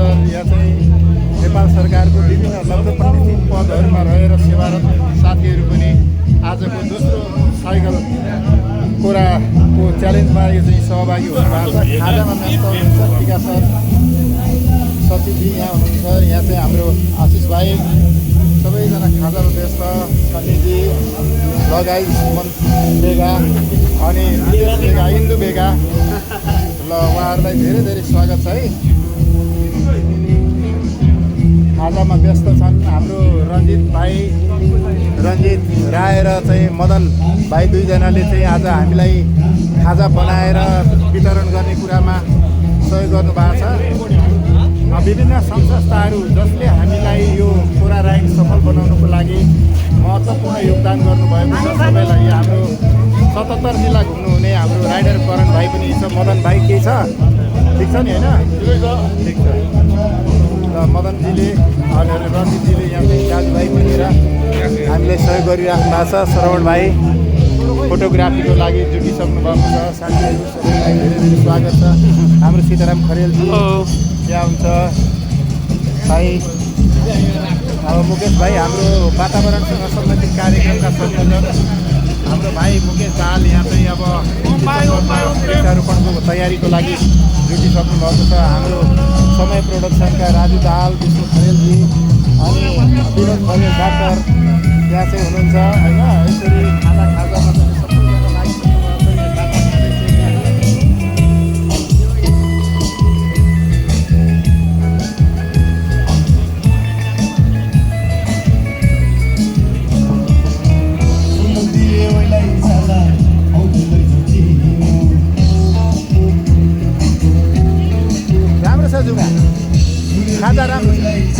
यहाँ चाहिँ नेपाल सरकारको विभिन्न लब्ध प्रतिष्ठित पदहरूमा रहेर सेवारत साथीहरू पनि आजको दोस्रो साइकल कोराको च्यालेन्जमा यो चाहिँ सहभागी हुनुभएको छ। खाजामा व्यस्त हुनुहुन्छ टिका सर, सचिवजी यहाँ हुनुहुन्छ, यहाँ चाहिँ हाम्रो आशिष भाइ, सबैजना खाजामा व्यस्त, सन्नीजी लगायत सुमन बेगा अनि नितेश बेगा, इन्दु बेगा, ल उहाँहरूलाई धेरै धेरै स्वागत छ है। खाजामा व्यस्त छन् हाम्रो रञ्जित भाइ, रञ्जित राय र चाहिँ मदन भाइ, दुईजनाले चाहिँ आज हामीलाई खाजा बनाएर वितरण गर्ने कुरामा सहयोग गर्नुभएको छ। विभिन्न सङ्घ संस्थाहरू जसले हामीलाई यो कोरा राइड सफल बनाउनुको लागि महत्त्वपूर्ण योगदान गर्नुभएको छ सबैलाई। हाम्रो 77 जिल्ला घुम्नुहुने हाम्रो राइडर करण भाइ पनि छ, मदन भाइ के छ, ठिक छ नि होइन? ठिक छ। र मदनजीले अनि रञ्जितजीले यहाँ चाहिँ दाजुभाइ बनेर हामीलाई सहयोग गरिराख्नु भएको छ। श्रवण भाइ फोटोग्राफीको लागि जुटिसक्नु भएको छ। साथीहरू सबैलाई धेरै धेरै स्वागत छ। हाम्रो सीताराम खरेलजी यहाँ हुन्छ भाइ। अब मुकेश भाइ हाम्रो वातावरणसँग सम्बन्धित कार्यक्रमका संयोजक हाम्रो भाइ मुकेश दाहाल यहाँ चाहिँ अब वृक्षारोपणको तयारीको लागि जुटिसक्नु भएको छ। हाम्रो समय प्रोडक्सनका राजु दाहाल, विष्णु खरेलजी अनि विनोद खरेल डाक्टर यहाँ चाहिँ हुनुहुन्छ होइन। यसरी खाजामा चाहिँ सबैजना लागिसक्नु राम्रो छ जुगा, खाजा राम्रो छ।